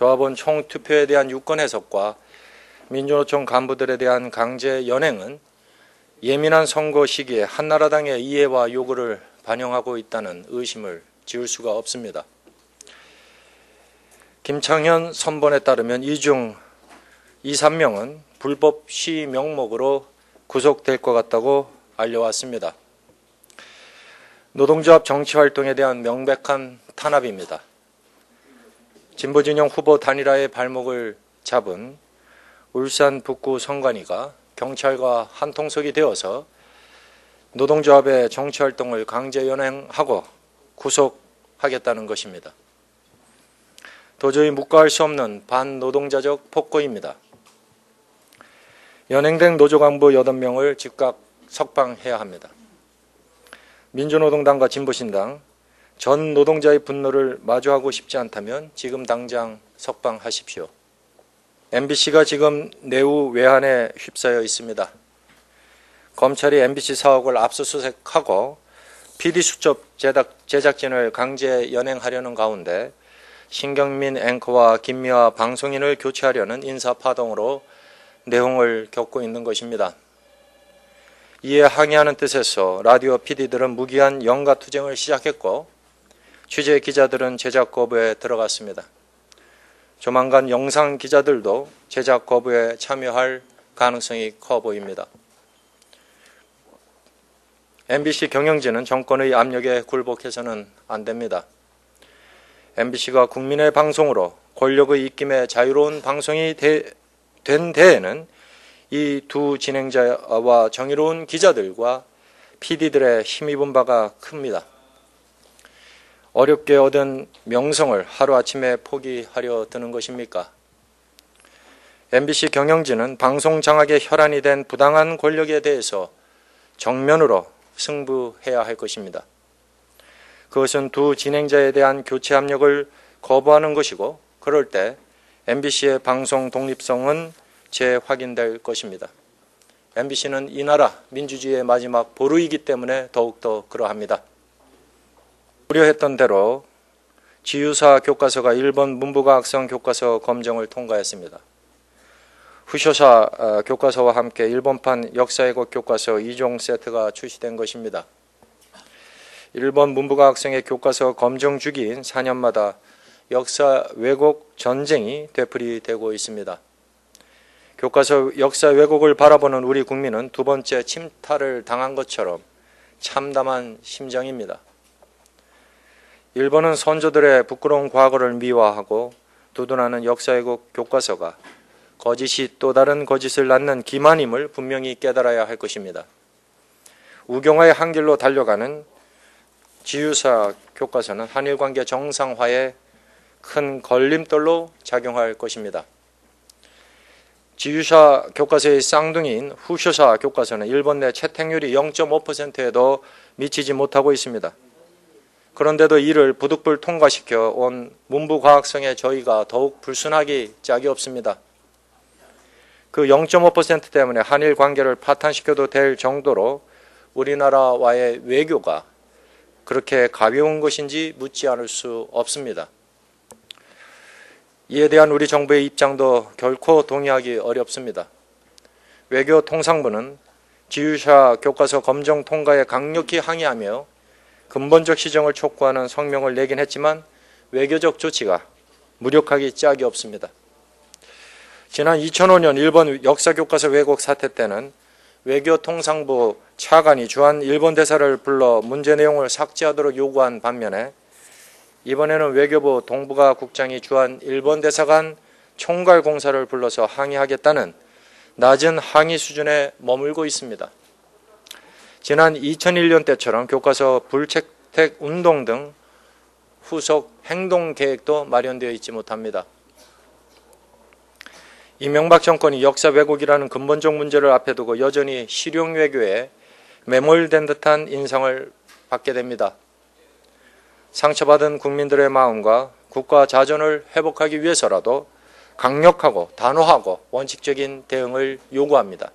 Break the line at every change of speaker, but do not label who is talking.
조합원 총투표에 대한 유권 해석과 민주노총 간부들에 대한 강제 연행은 예민한 선거 시기에 한나라당의 이해와 요구를 반영하고 있다는 의심을 지울 수가 없습니다. 김창현 선본에 따르면 이 중 2, 3명은 불법 시위 명목으로 구속될 것 같다고 알려왔습니다. 노동조합 정치활동에 대한 명백한 탄압입니다. 진보진영 후보 단일화의 발목을 잡은 울산 북구 선관위가 경찰과 한통속이 되어서 노동조합의 정치활동을 강제 연행하고 구속하겠다는 것입니다. 도저히 묵과할 수 없는 반노동자적 폭거입니다. 연행된 노조간부 8명을 즉각 석방해야 합니다. 민주노동당과 진보신당, 전 노동자의 분노를 마주하고 싶지 않다면 지금 당장 석방하십시오. MBC가 지금 내부 외환에 휩싸여 있습니다. 검찰이 MBC 사옥을 압수수색하고 PD수첩 제작진을 강제 연행하려는 가운데 신경민 앵커와 김미화 방송인을 교체하려는 인사파동으로 내홍을 겪고 있는 것입니다. 이에 항의하는 뜻에서 라디오 PD들은 무기한 영가투쟁을 시작했고 취재 기자들은 제작 거부에 들어갔습니다. 조만간 영상 기자들도 제작 거부에 참여할 가능성이 커 보입니다. MBC 경영진은 정권의 압력에 굴복해서는 안 됩니다. MBC가 국민의 방송으로 권력의 입김에 자유로운 방송이 된 데에는 이 두 진행자와 정의로운 기자들과 PD들의 힘입은 바가 큽니다. 어렵게 얻은 명성을 하루아침에 포기하려 드는 것입니까? MBC 경영진은 방송 장악의 혈안이 된 부당한 권력에 대해서 정면으로 승부해야 할 것입니다. 그것은 두 진행자에 대한 교체 압력을 거부하는 것이고 그럴 때 MBC의 방송 독립성은 재확인될 것입니다. MBC는 이 나라 민주주의의 마지막 보루이기 때문에 더욱더 그러합니다. 우려했던 대로 지유사 교과서가 일본 문부과학성 교과서 검정을 통과했습니다. 후쇼사 교과서와 함께 일본판 역사왜곡 교과서 2종 세트가 출시된 것입니다. 일본 문부과학성의 교과서 검정 주기인 4년마다 역사 왜곡 전쟁이 되풀이되고 있습니다. 교과서 역사 왜곡을 바라보는 우리 국민은 두 번째 침탈을 당한 것처럼 참담한 심정입니다. 일본은 선조들의 부끄러운 과거를 미화하고 두둔하는 역사 왜곡 교과서가 거짓이 또 다른 거짓을 낳는 기만임을 분명히 깨달아야 할 것입니다. 우경화의 한 길로 달려가는 지유사 교과서는 한일 관계 정상화에 큰 걸림돌로 작용할 것입니다. 지유사 교과서의 쌍둥이인 후쇼사 교과서는 일본 내 채택률이 0.5%에도 미치지 못하고 있습니다. 그런데도 이를 부득불 통과시켜 온 문부과학성의 저희가 더욱 불순하기 짝이 없습니다. 그 0.5% 때문에 한일 관계를 파탄시켜도 될 정도로 우리나라와의 외교가 그렇게 가벼운 것인지 묻지 않을 수 없습니다. 이에 대한 우리 정부의 입장도 결코 동의하기 어렵습니다. 외교통상부는 지유사 교과서 검정 통과에 강력히 항의하며 근본적 시정을 촉구하는 성명을 내긴 했지만 외교적 조치가 무력하기 짝이 없습니다. 지난 2005년 일본 역사교과서 왜곡 사태 때는 외교통상부 차관이 주한 일본 대사를 불러 문제 내용을 삭제하도록 요구한 반면에 이번에는 외교부 동북아 국장이 주한 일본 대사관 총괄공사를 불러서 항의하겠다는 낮은 항의 수준에 머물고 있습니다. 지난 2001년 때처럼 교과서 불채택 운동 등 후속 행동 계획도 마련되어 있지 못합니다. 이명박 정권이 역사 왜곡이라는 근본적 문제를 앞에 두고 여전히 실용 외교에 매몰된 듯한 인상을 받게 됩니다. 상처받은 국민들의 마음과 국가 자존을 회복하기 위해서라도 강력하고 단호하고 원칙적인 대응을 요구합니다.